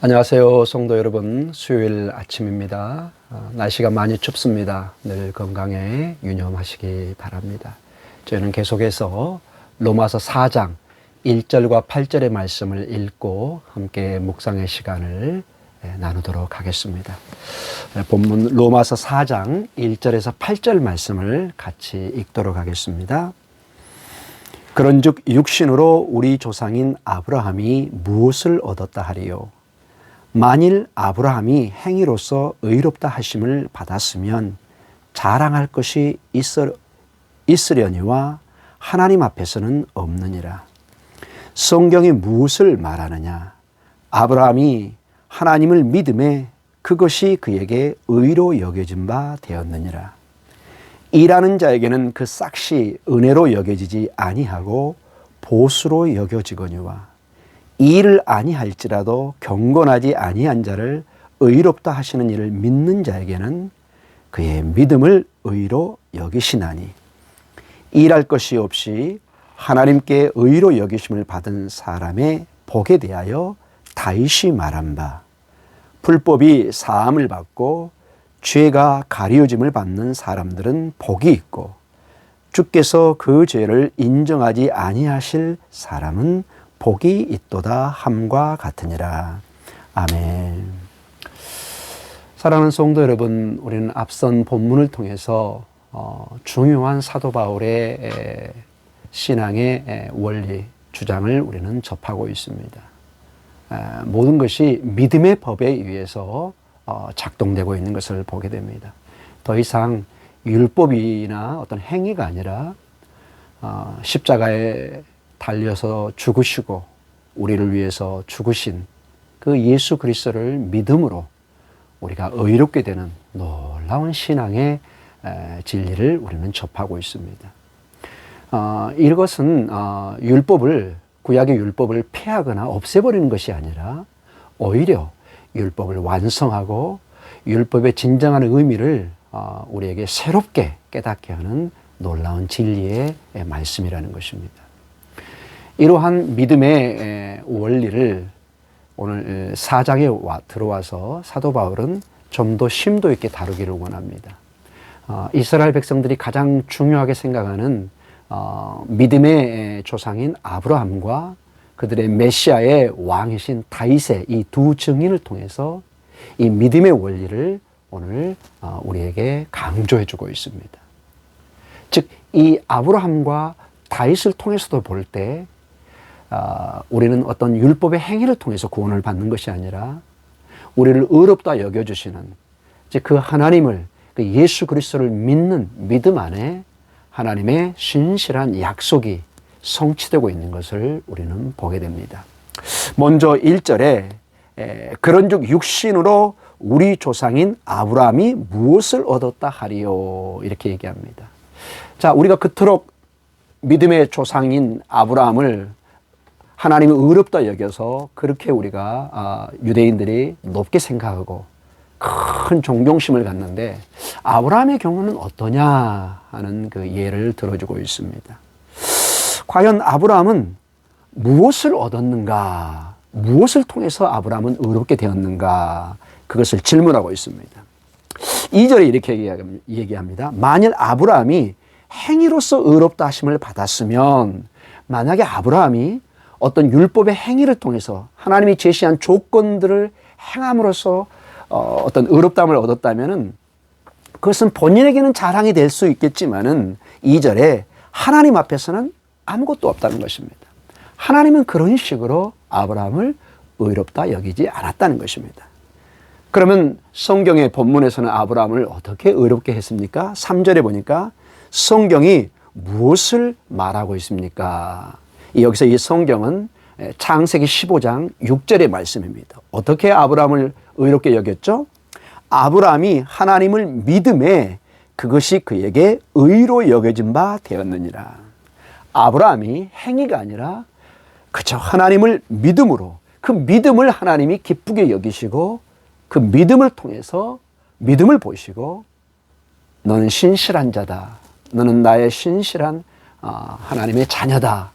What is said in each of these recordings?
안녕하세요, 성도 여러분. 수요일 아침입니다. 날씨가 많이 춥습니다. 늘 건강에 유념하시기 바랍니다. 저희는 계속해서 로마서 4장 1절과 8절의 말씀을 읽고 함께 묵상의 시간을 나누도록 하겠습니다. 본문 로마서 4장 1절에서 8절 말씀을 같이 읽도록 하겠습니다. 그런즉 육신으로 우리 조상인 아브라함이 무엇을 얻었다 하리요? 만일 아브라함이 행위로서 의롭다 하심을 받았으면 자랑할 것이 있으려니와 하나님 앞에서는 없느니라. 성경이 무엇을 말하느냐? 아브라함이 하나님을 믿음에 그것이 그에게 의로 여겨진 바 되었느니라. 일하는 자에게는 그 싹이 은혜로 여겨지지 아니하고 보수로 여겨지거니와 일을 아니할지라도 경건하지 아니한 자를 의롭다 하시는 이를 믿는 자에게는 그의 믿음을 의로 여기시나니 일할 것이 없이 하나님께 의로 여기심을 받은 사람의 복에 대하여 다윗이 말한 바 불법이 사함을 받고 죄가 가리워짐을 받는 사람들은 복이 있고 주께서 그 죄를 인정하지 아니하실 사람은 복이 있도다 함과 같으니라. 아멘. 사랑하는 성도 여러분, 우리는 앞선 본문을 통해서 중요한 사도 바울의 신앙의 원리, 주장을 우리는 접하고 있습니다. 모든 것이 믿음의 법에 의해서 작동되고 있는 것을 보게 됩니다. 더 이상 율법이나 어떤 행위가 아니라 십자가에 달려서 죽으시고 우리를 위해서 죽으신 그 예수 그리스도를 믿음으로 우리가 의롭게 되는 놀라운 신앙의 진리를 우리는 접하고 있습니다. 이것은 구약의 율법을 폐하거나 없애버리는 것이 아니라 오히려 율법을 완성하고 율법의 진정한 의미를 우리에게 새롭게 깨닫게 하는 놀라운 진리의 말씀이라는 것입니다. 이러한 믿음의 원리를 오늘 4장에 들어와서 사도 바울은 좀 더 심도 있게 다루기를 원합니다. 이스라엘 백성들이 가장 중요하게 생각하는 믿음의 조상인 아브라함과 그들의 메시아의 왕이신 다윗의 이 두 증인을 통해서 이 믿음의 원리를 오늘 우리에게 강조해 주고 있습니다. 즉, 이 아브라함과 다윗을 통해서도 볼 때 우리는 어떤 율법의 행위를 통해서 구원을 받는 것이 아니라 우리를 의롭다 여겨주시는 즉 그 하나님을, 그 예수 그리스도를 믿는 믿음 안에 하나님의 신실한 약속이 성취되고 있는 것을 우리는 보게 됩니다. 먼저 1절에 그런즉 육신으로 우리 조상인 아브라함이 무엇을 얻었다 하리요 이렇게 얘기합니다. 자, 우리가 그토록 믿음의 조상인 아브라함을 하나님이 의롭다 여겨서 그렇게 우리가 유대인들이 높게 생각하고 큰 존경심을 갖는데 아브라함의 경우는 어떠냐 하는 그 예를 들어주고 있습니다. 과연 아브라함은 무엇을 얻었는가? 무엇을 통해서 아브라함은 의롭게 되었는가? 그것을 질문하고 있습니다. 2절에 이렇게 얘기합니다. 만일 아브라함이 행위로서 의롭다 하심을 받았으면, 만약에 아브라함이 어떤 율법의 행위를 통해서 하나님이 제시한 조건들을 행함으로써 어떤 의롭다함을 얻었다면은 그것은 본인에게는 자랑이 될 수 있겠지만은 2절에 하나님 앞에서는 아무것도 없다는 것입니다. 하나님은 그런 식으로 아브라함을 의롭다 여기지 않았다는 것입니다. 그러면 성경의 본문에서는 아브라함을 어떻게 의롭게 했습니까? 3절에 보니까 성경이 무엇을 말하고 있습니까? 여기서 이 성경은 창세기 15장 6절의 말씀입니다. 어떻게 아브라함을 의롭게 여겼죠? 아브라함이 하나님을 믿음에 그것이 그에게 의로 여겨진 바 되었느니라. 아브라함이 행위가 아니라 그저 하나님을 믿음으로, 그 믿음을 하나님이 기쁘게 여기시고 그 믿음을 통해서 믿음을 보시고 너는 신실한 자다, 너는 나의 신실한 하나님의 자녀다,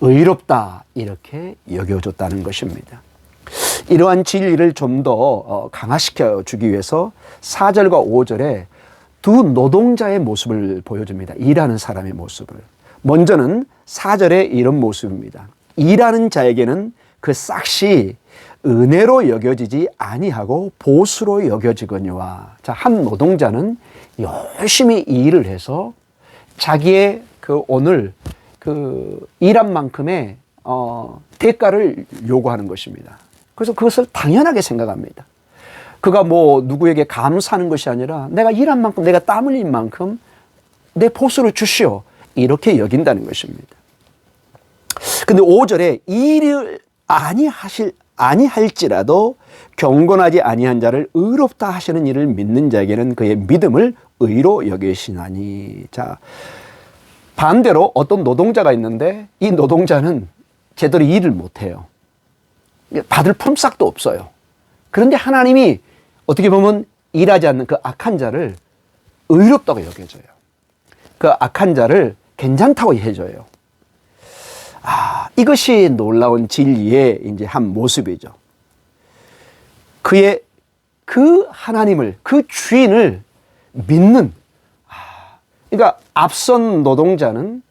의롭다 이렇게 여겨줬다는 것입니다. 이러한 진리를 좀 더 강화시켜 주기 위해서 4절과 5절에 두 노동자의 모습을 보여줍니다. 일하는 사람의 모습을. 먼저는 4절에 이런 모습입니다. 일하는 자에게는 그 싹이 은혜로 여겨지지 아니하고 보수로 여겨지거니와. 자, 한 노동자는 열심히 일을 해서 자기의 그 오늘 그 일한 만큼의 대가를 요구하는 것입니다. 그래서 그것을 당연하게 생각합니다. 그가 뭐 누구에게 감사하는 것이 아니라 내가 일한 만큼, 내가 땀 흘린 만큼 내 보수를 주시오, 이렇게 여긴다는 것입니다. 근데 5절에 일을 아니할지라도 경건하지 아니한 자를 의롭다 하시는 일을 믿는 자에게는 그의 믿음을 의로 여기시나니. 자, 반대로 어떤 노동자가 있는데 이 노동자는 제대로 일을 못해요. 받을 품삯도 없어요. 그런데 하나님이 어떻게 보면 일하지 않는 그 악한 자를 의롭다고 여겨져요. 그 악한 자를 괜찮다고 해줘요. 이것이 놀라운 진리의 이제 한 모습이죠. 그의 그 하나님을, 그 주인을 믿는. 그러니까 앞선 노동자는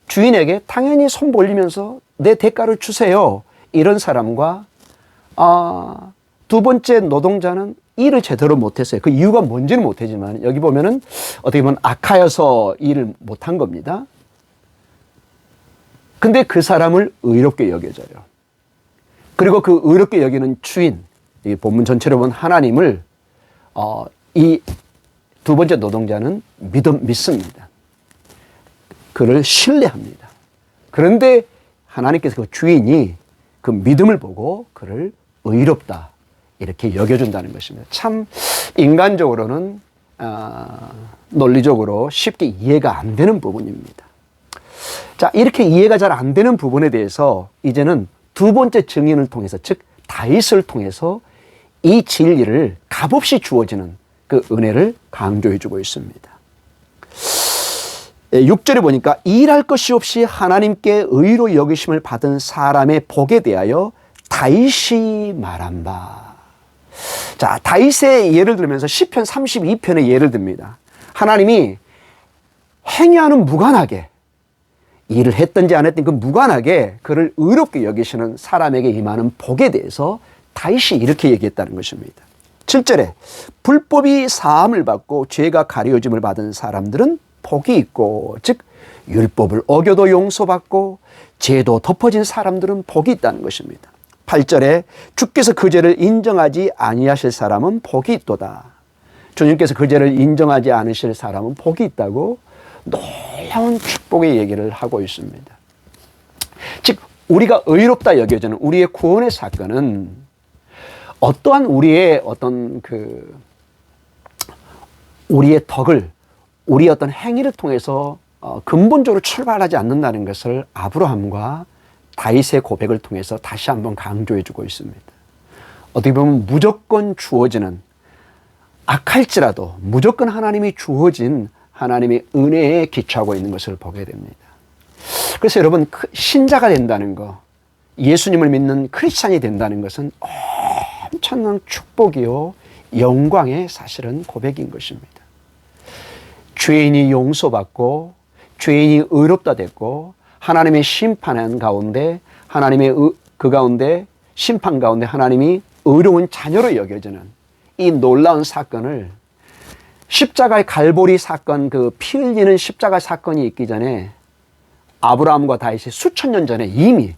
주인에게 당연히 손 벌리면서 내 대가를 주세요, 이런 사람과 두 번째 노동자는 일을 제대로 못했어요. 그 이유가 뭔지는 못하지만 여기 보면은 어떻게 보면 악하여서 일을 못한 겁니다. 근데 그 사람을 의롭게 여겨져요. 그리고 그 의롭게 여기는 주인, 이 본문 전체로 본 하나님을 이 두 번째 노동자는 믿습니다. 그를 신뢰합니다. 그런데 하나님께서 그 주인이 그 믿음을 보고 그를 의롭다, 이렇게 여겨준다는 것입니다. 참 인간적으로는 논리적으로 쉽게 이해가 안 되는 부분입니다. 자, 이렇게 이해가 잘 안 되는 부분에 대해서 이제는 두 번째 증인을 통해서, 즉 다윗을 통해서 이 진리를 값없이 주어지는 그 은혜를 강조해 주고 있습니다. 6절에 보니까 일할 것이 없이 하나님께 의로 여기심을 받은 사람의 복에 대하여 다윗이 말한 바. 자, 다윗의 예를 들면서 시편 32편의 예를 듭니다. 하나님이 행위와는 무관하게, 일을 했든지 안 했든지 그 무관하게 그를 의롭게 여기시는 사람에게 임하는 복에 대해서 다윗이 이렇게 얘기했다는 것입니다. 7절에 불법이 사함을 받고 죄가 가려짐을 받은 사람들은 복이 있고, 즉 율법을 어겨도 용서받고 죄도 덮어진 사람들은 복이 있다는 것입니다. 8절에 주께서 그 죄를 인정하지 아니하실 사람은 복이 있도다. 주님께서 그 죄를 인정하지 않으실 사람은 복이 있다고 놀라운 축복의 얘기를 하고 있습니다. 즉 우리가 의롭다 여겨지는 우리의 구원의 사건은 어떠한 우리의 어떤 우리의 덕을, 우리의 어떤 행위를 통해서 근본적으로 출발하지 않는다는 것을 아브라함과 다윗의 고백을 통해서 다시 한번 강조해 주고 있습니다. 어떻게 보면 무조건 주어지는, 악할지라도 무조건 하나님이 주어진 하나님의 은혜에 기초하고 있는 것을 보게 됩니다. 그래서 여러분, 신자가 된다는 거, 예수님을 믿는 크리스찬이 된다는 것은 엄청난 축복이요 영광의 사실은 고백인 것입니다. 죄인이 용서받고 죄인이 의롭다 됐고 하나님의 심판 가운데, 하나님의 그 가운데 심판 가운데 하나님이 의로운 자녀로 여겨지는 이 놀라운 사건을, 십자가의 갈보리 사건, 그 피 흘리는 십자가 사건이 있기 전에 아브라함과 다윗이 수천 년 전에 이미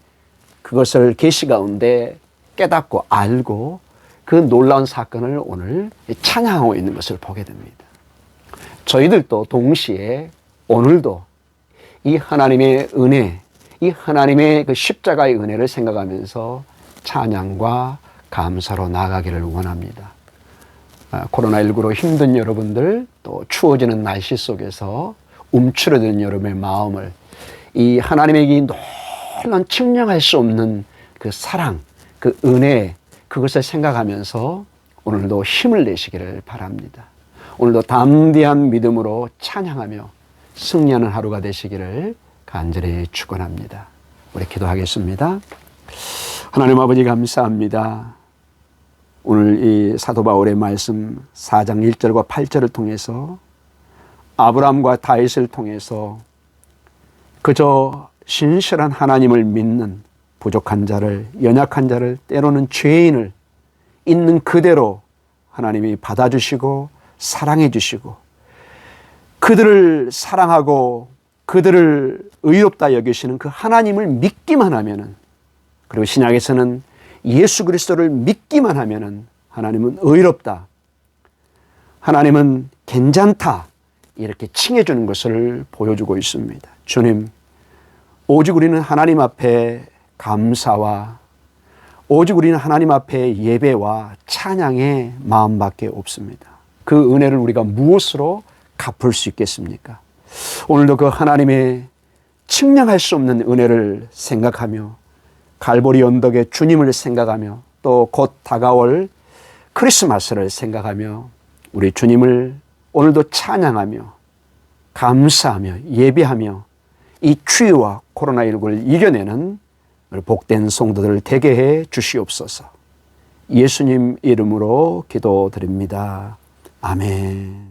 그것을 계시 가운데 깨닫고 알고 그 놀라운 사건을 오늘 찬양하고 있는 것을 보게 됩니다. 저희들도 동시에 오늘도 이 하나님의 은혜, 이 하나님의 그 십자가의 은혜를 생각하면서 찬양과 감사로 나아가기를 원합니다. 코로나19로 힘든 여러분들, 또 추워지는 날씨 속에서 움츠러든 여러분의 마음을 이 하나님의 이 놀라운 측량할 수 없는 그 사랑, 그 은혜, 그것을 생각하면서 오늘도 힘을 내시기를 바랍니다. 오늘도 담대한 믿음으로 찬양하며 승리하는 하루가 되시기를 간절히 축원합니다. 우리 기도하겠습니다. 하나님 아버지 감사합니다. 오늘 이 사도 바울의 말씀 4장 1절과 8절을 통해서 아브라함과 다윗을 통해서 그저 신실한 하나님을 믿는 부족한 자를, 연약한 자를, 때로는 죄인을 있는 그대로 하나님이 받아주시고 사랑해 주시고 그들을 사랑하고 그들을 의롭다 여기시는 그 하나님을 믿기만 하면은, 그리고 신약에서는 예수 그리스도를 믿기만 하면은 하나님은 의롭다, 하나님은 괜찮다, 이렇게 칭해 주는 것을 보여주고 있습니다. 주님, 오직 우리는 하나님 앞에 감사와 오직 우리는 하나님 앞에 예배와 찬양의 마음밖에 없습니다. 그 은혜를 우리가 무엇으로 갚을 수 있겠습니까? 오늘도 그 하나님의 측량할 수 없는 은혜를 생각하며 갈보리 언덕의 주님을 생각하며 또 곧 다가올 크리스마스를 생각하며 우리 주님을 오늘도 찬양하며 감사하며 예배하며 이 추위와 코로나19를 이겨내는 복된 성도들 되게 해 주시옵소서. 예수님 이름으로 기도드립니다. 아멘.